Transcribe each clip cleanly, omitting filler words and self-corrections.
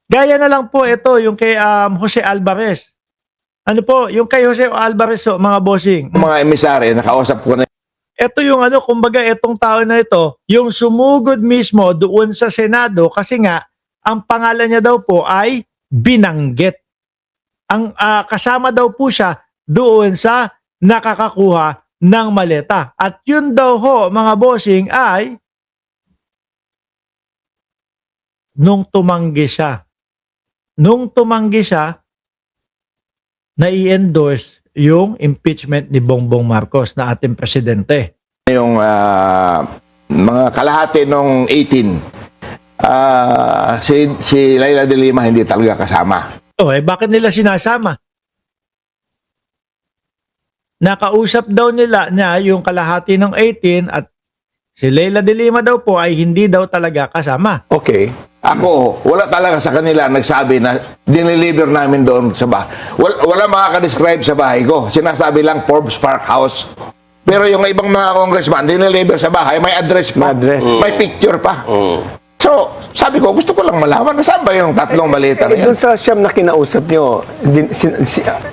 Gaya na lang po ito, yung kay Jose Alvarez. Ano po, yung kay Jose Alvarez, mga bossing. Mga emisary, nakausap ko na Ito yung kumbaga itong tao na ito, yung sumugod mismo doon sa Senado kasi nga, ang pangalan niya daw po ay binanggit. Ang kasama daw po siya doon sa nakakakuha ng maleta. At yun daw ho, mga bossing, ay nung tumanggi siya. Nung tumanggi siya, na i-endorse yung impeachment ni Bongbong Marcos na ating presidente. yung mga kalahati nung 18. Si Laila de Lima hindi talaga kasama. Bakit nila sinasama? Nakausap daw nila na yung kalahati ng 18 at si Leila de Lima daw po ay hindi daw talaga kasama. Okay. Ako, wala talaga sa kanila nagsabi na dineliver namin doon sa bahay. Wala makaka-describe sa bahay ko. Sinasabi lang Forbes Park House. Pero yung ibang mga congressman, dineliver sa bahay, may address pa. May picture pa. So, sabi ko, gusto ko lang malaman na saan ba yung tatlong balita na yan? Doon sa siyam na kinausap nyo,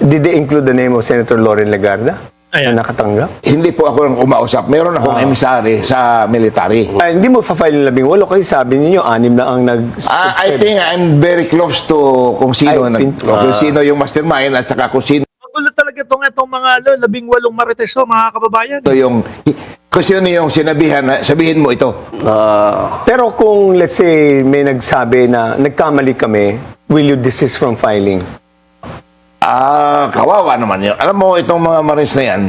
did they include the name of Senator Loren Legarda? Ayan. Na nakatanggap? Hindi po ako ang umausap. Meron akong emisary sa military. Hindi mo fa-file yung 18 kasi sabi niyo 6 na ang I think I'm very close to kung sino, kung sino yung mastermind at saka kung sino Magulo talaga itong mga 18 marites mga kababayan. yung sabihin mo ito. Pero kung let's say may nagsabi na nagkamali kami, will you desist from filing? Kawawa naman yun. Alam mo, itong mga Marines na yan,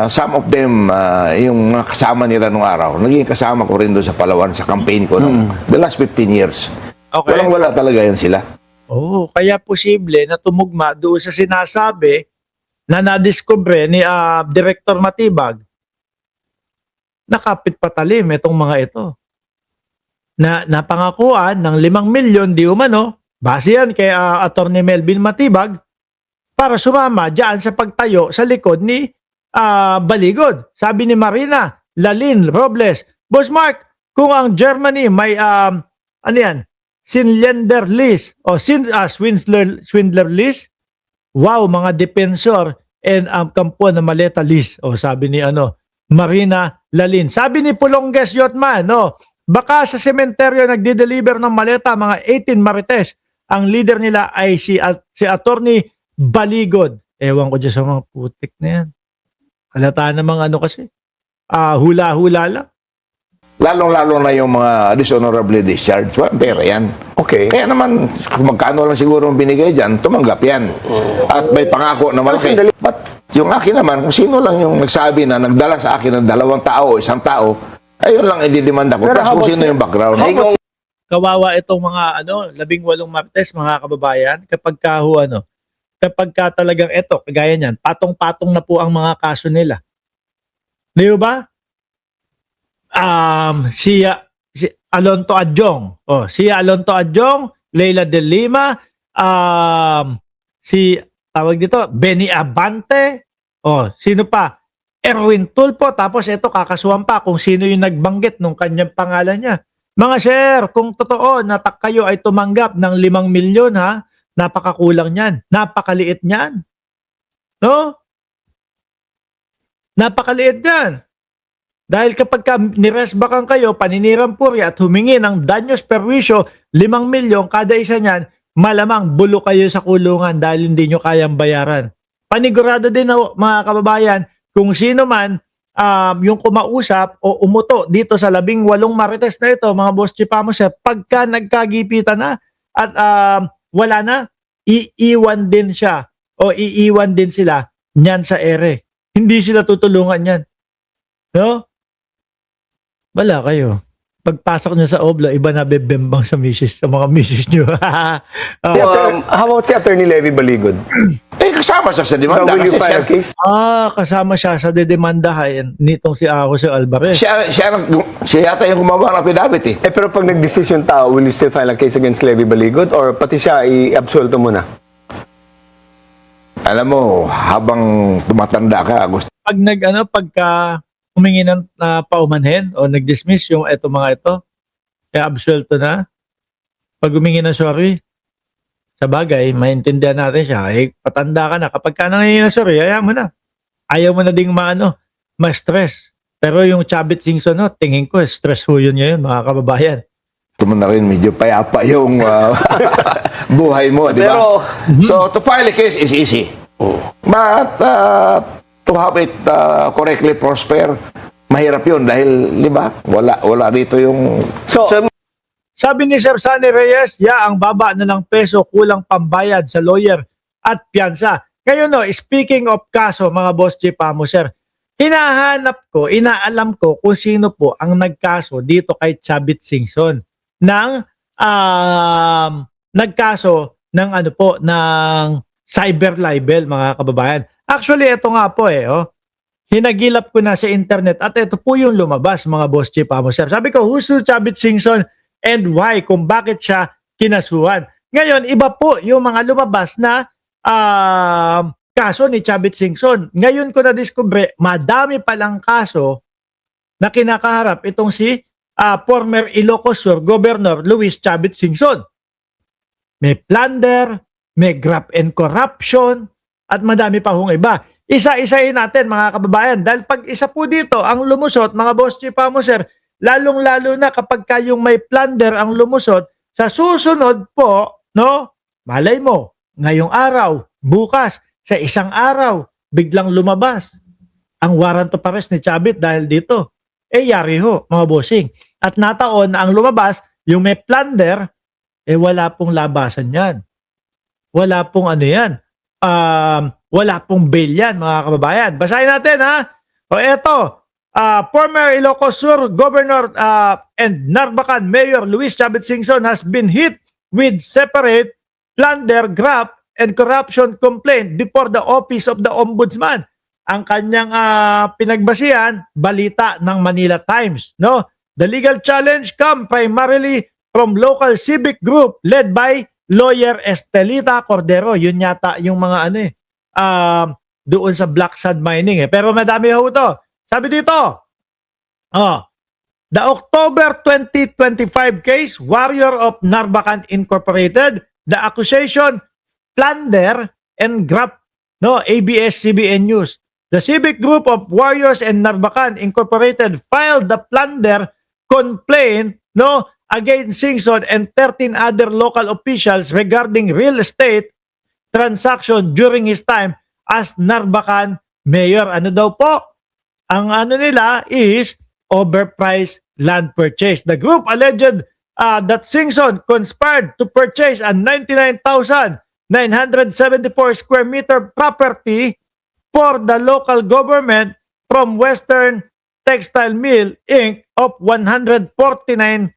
some of them, yung mga kasama nila nung araw, naging kasama ko rin doon sa Palawan, sa campaign ko nung the last 15 years. Okay. Walang-wala talaga yan sila. Kaya posible na tumugma doon sa sinasabi na nadiskubre ni Director Matibag na kapit patalim itong mga ito. Na napangakuan ng 5 milyon di umano, base yan kay Attorney Melvin Matibag, para sumama dyan sa pagtayo sa likod ni Baligod. Sabi ni Marina Lalin Robles, Boss Mark, kung ang Germany may Sinlender list o Swindler list, wow, mga defensor and kampo na maleta list. Sabi ni Marina Lalin. Sabi ni Pulongges Yotman, baka sa sementeryo nagde-deliver ng maleta mga 18 marites. Ang leader nila ay si Attorney Baligod. Ewan ko dyan sa mga putik na yan. Halata namang kasi. Hula-hula lang. Lalong-lalo na yung mga dishonorably discharged. Pera yan. Okay. Kaya naman, kung magkano lang siguro ang binigay dyan, tumanggap yan. At may pangako na malaki. But yung akin naman, kung sino lang yung nagsabi na nagdala sa akin ng 2 tao o 1 tao, ayun lang ididimanda ko. Tapos kung sino yung background. Kawawa itong mga 18 marites mga kababayan kapag talagang kagaya niyan, patong-patong na po ang mga kaso nila. Di ba? Si Alonto Adjong. Si Alonto Adjong, Leila de Lima, si tawag dito, Benny Abante, sino pa? Erwin Tulfo, tapos ito kakasuhan pa kung sino yung nagbanggit nung kanyang pangalan niya. Mga sir, kung totoo na kayo ay tumanggap ng 5 milyon napakakulang niyan. Napakaliit niyan. No? Napakaliit niyan. Dahil kapag niresbakan kayo, paninirang purya at humingi ng danyos perwisyo, 5 milyon kada isa niyan, malamang bulo kayo sa kulungan dahil hindi nyo kayang bayaran. Panigurado din mga kababayan, kung sino man yung kumausap o umuto dito sa 18 marites na ito, mga boss chipamos, pagka nagkagipitan na at wala na, iiwan din siya o iiwan din sila niyan sa ere. Hindi sila tutulungan niyan. No? Wala kayo. Pagpasok nyo sa obla, iba na bebembang sa mga misis nyo. How about si Attorney Levy Baligod? Kasama siya sa demanda. Will you file a case? Kasama siya sa dedemandahan nitong si Jose Alvarez. Siya yata yung gumawa ng affidavit eh. Pero pag nag-decision tao, will you still file a case against Levy Baligod or pati siya i-absuelto muna? Alam mo, habang tumatanda ka, gusto Pagka humingi ng paumanhin o nag-dismiss yung mga ito, kaya absuelto na. Pag humingi ng sorry, Sa bagay, maintindihan natin siya. Eh, patanda ka na. Kapag ka nangyayari na sorry, ayaw mo na. Ayaw mo na ding ma-stress. Pero yung Chavit Singson, no, tingin ko, stress ho yun ngayon, mga kababayan. Ito mo na rin, medyo payapa yung buhay mo, di ba? Pero, So, to file a case is easy. But to have it correctly prosper, mahirap yun dahil, di ba, wala dito yung... so, Sabi ni Sir Sunny Reyes, ang baba na ng peso, kulang pambayad sa lawyer at piyansa. Ngayon, no, speaking of kaso, mga boss Chief Amo, sir, inaalam ko kung sino po ang nagkaso dito kay Chavit Singson ng nagkaso ng ng cyber libel, mga kababayan. Actually, ito nga po hinagilap ko na sa internet at ito po yung lumabas, mga boss Chief Amo, sir. Sabi ko, who's Chavit Singson and why? Kung bakit siya kinasuhan. Ngayon, iba po yung mga lumabas na kaso ni Chavit Singson. Ngayon ko na-discover, madami palang kaso na kinakaharap itong si former Ilocos Sur Governor Luis Chavit Singson. May plunder, may graft and corruption, at madami pa hong iba. Isa-isahin natin, mga kababayan, dahil pag isa po dito ang lumusot, mga boss Chief Amo, sir, lalong-lalo na kapag kayong may plunder ang lumusot, sa susunod po, no, malay mo, ngayong araw, bukas, sa isang araw, biglang lumabas ang warrant of arrest ni Chavit dahil dito. Yari ho, mga bossing. At nataon na ang lumabas, yung may plunder, wala pong labasan yan. Wala pong yan. Wala pong bail yan, mga kababayan. Basahin natin, ha? O eto, former Ilocos Sur Governor and Narbacan Mayor Luis Chavit Singson has been hit with separate plunder, graft, and corruption complaint before the Office of the Ombudsman. Ang kanyang pinagbasihan, balita ng Manila Times. No? The legal challenge come primarily from local civic group led by lawyer Estelita Cordero. Yun yata yung mga doon sa black sand mining. Pero madami ho ito. Sabi dito, the October 2025 case, Warrior of Narbacan Incorporated, the accusation, plunder and graft, no, ABS-CBN News. The civic group of Warriors and Narbacan Incorporated filed the plunder complaint, no, against Singson and 13 other local officials regarding real estate transaction during his time as Narbacan mayor. Ano daw po? Ang nila is overpriced land purchase. The group alleged that Singson conspired to purchase a 99,974 square meter property for the local government from Western Textile Mill Inc. of 149